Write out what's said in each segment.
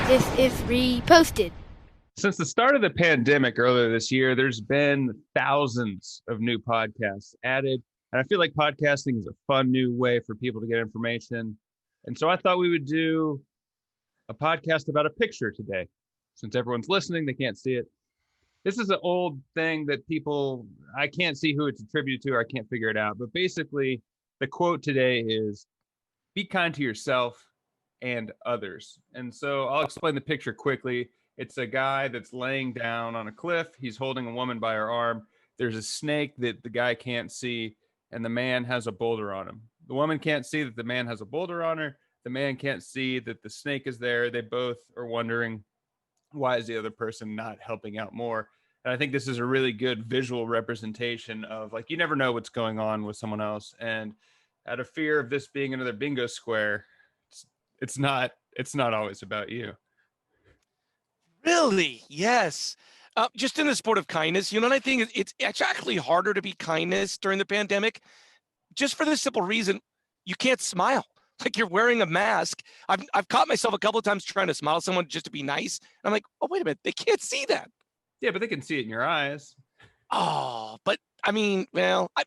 This is reposted. Since the start of the pandemic earlier this year, there's been thousands of new podcasts added. And I feel like podcasting is a fun new way for people to get information. And so I thought we would do a podcast about a picture today. Since everyone's listening, they can't see it. This is an old thing that I can't see who it's attributed to, or I can't figure it out. But basically, the quote today is be kind to yourself and others. And so I'll explain the picture quickly. It's a guy that's laying down on a cliff. He's holding a woman by her arm. There's a snake that the guy can't see, and the man has a boulder on him. The woman can't see that the man has a boulder on her. The man can't see that the snake is there. They both are wondering, why is the other person not helping out more? And I think this is a really good visual representation of, like, you never know what's going on with someone else. And out of fear of this being another bingo square, it's not always about you. Really? Yes. Just in the sport of kindness, and I think it's actually harder to be kindness during the pandemic, just for the simple reason you can't smile. Like, you're wearing a mask. I've caught myself a couple of times trying to smile at someone just to be nice. I'm like, oh, wait a minute, they can't see that. Yeah, but they can see it in your eyes. Oh, but I mean,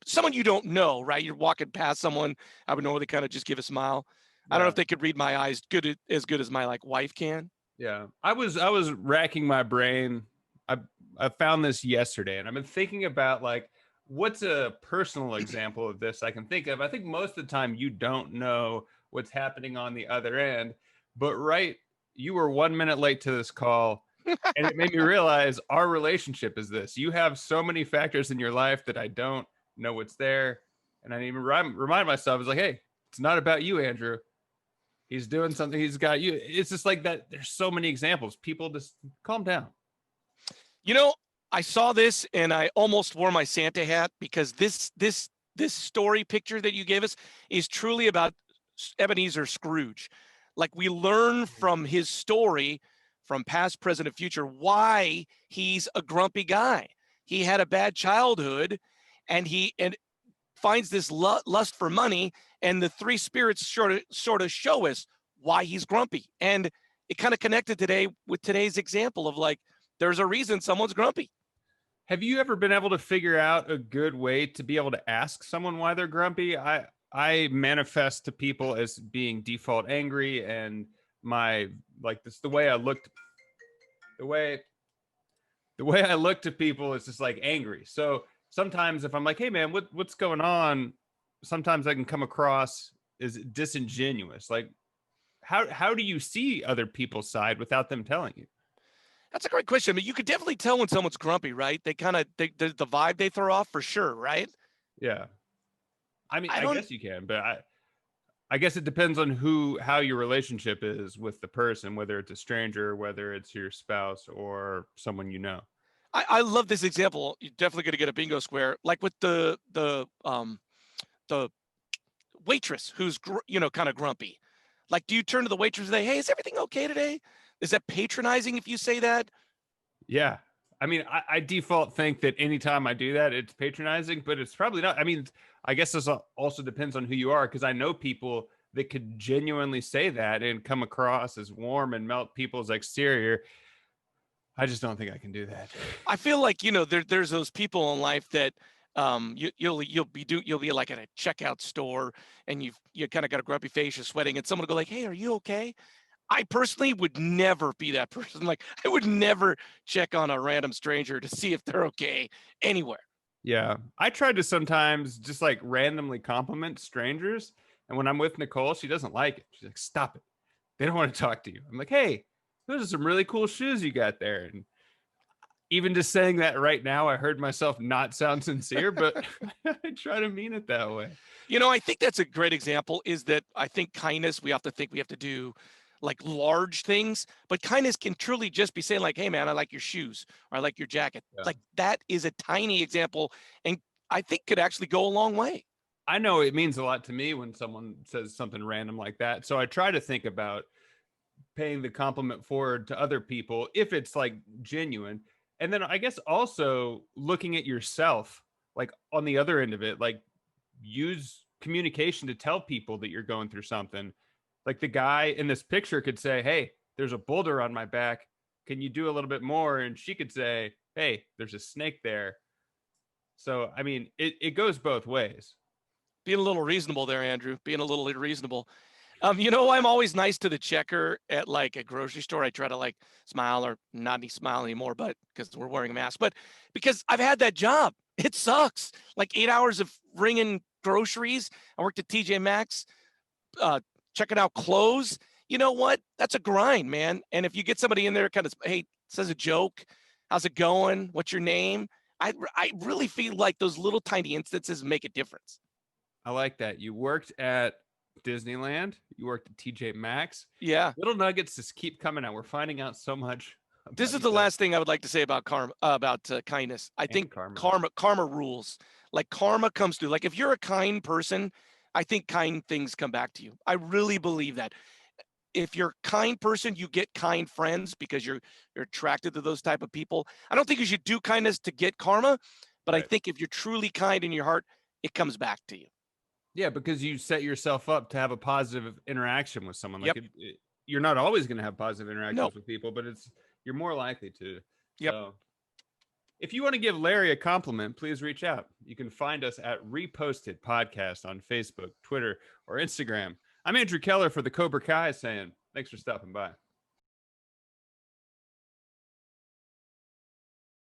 someone you don't know, right? You're walking past someone, I would normally kind of just give a smile. I don't know if they could read my eyes as good as my wife can. Yeah, I was racking my brain. I found this yesterday, and I've been thinking about, like, what's a personal example of this I can think of. I think most of the time you don't know what's happening on the other end, but you were 1 minute late to this call, and it made me realize our relationship is this. You have so many factors in your life that I don't know what's there, and I need to remind myself, it's like, hey, it's not about you, Andrew. He's doing something. He's got you. It's just like that. There's so many examples. People just calm down. I saw this and I almost wore my Santa hat, because this story picture that you gave us is truly about Ebenezer Scrooge. Like, we learn from his story, from past, present, and future, why he's a grumpy guy. He had a bad childhood, and he finds this lust for money, and the three spirits sort of show us why he's grumpy. And it kind of connected today with today's example of, like, there's a reason someone's grumpy. Have you ever been able to figure out a good way to be able to ask someone why they're grumpy? I manifest to people as being default angry, and the way I looked to people is just like angry. So sometimes if I'm like, hey man, what's going on? Sometimes I can come across as disingenuous. Like, how do you see other people's side without them telling you? That's a great question. I mean, you could definitely tell when someone's grumpy, right? They kind of, the vibe they throw off, for sure, right? Yeah. I mean, I guess you can, but I guess it depends on how your relationship is with the person, whether it's a stranger, whether it's your spouse or someone you know. I love this example. You're definitely going to get a bingo square, like with the waitress who's kind of grumpy. Like, do you turn to the waitress and say, hey, is everything okay today? Is that patronizing if you say that? Yeah. I mean, I default think that anytime I do that, it's patronizing, but it's probably not. I mean, I guess this also depends on who you are, because I know people that could genuinely say that and come across as warm and melt people's exterior. I just don't think I can do that. I feel like, there's those people in life that you'll be like at a checkout store, and you kind of got a grumpy face, you're sweating, and someone will go like, hey, are you okay? I personally would never be that person. Like, I would never check on a random stranger to see if they're okay anywhere. Yeah. I tried to sometimes just like randomly compliment strangers. And when I'm with Nicole, she doesn't like it. She's like, stop it. They don't want to talk to you. I'm like, hey, those are some really cool shoes you got there. And even just saying that right now, I heard myself not sound sincere, but I try to mean it that way. I think that's a great example, is that I think kindness, we have to do like large things, but kindness can truly just be saying, like, hey man, I like your shoes, or I like your jacket. Yeah. Like, that is a tiny example, and I think could actually go a long way. I know it means a lot to me when someone says something random like that. So I try to think about paying the compliment forward to other people if it's like genuine. And then I guess also looking at yourself, like on the other end of it, like use communication to tell people that you're going through something. Like the guy in this picture could say, hey, there's a boulder on my back. Can you do a little bit more? And she could say, hey, there's a snake there. So, I mean, it goes both ways. Being a little reasonable there, Andrew. Being a little reasonable. I'm always nice to the checker at like a grocery store. I try to like smile, or not any smile anymore, but because we're wearing a mask, but because I've had that job. It sucks. Like 8 hours of ringing groceries. I worked at TJ Maxx, checking out clothes. You know what? That's a grind, man. And if you get somebody in there kind of, hey, says a joke, how's it going? What's your name? I really feel like those little tiny instances make a difference. I like that. You worked at Disneyland. You worked at TJ Maxx. Yeah. Little nuggets just keep coming out. We're finding out so much. This is the last thing I would like to say about kindness. I think karma rules. Like karma comes through. Like if you're a kind person, I think kind things come back to you. I really believe that. If you're a kind person, you get kind friends because you're attracted to those type of people. I don't think you should do kindness to get karma, but I think if you're truly kind in your heart, it comes back to you. Yeah, because you set yourself up to have a positive interaction with someone. Like you're not always going to have positive interactions with people, but you're more likely to. Yep. So if you want to give Larry a compliment, please reach out. You can find us at Reposted Podcast on Facebook, Twitter, or Instagram. I'm Andrew Keller for the Cobra Kai saying thanks for stopping by.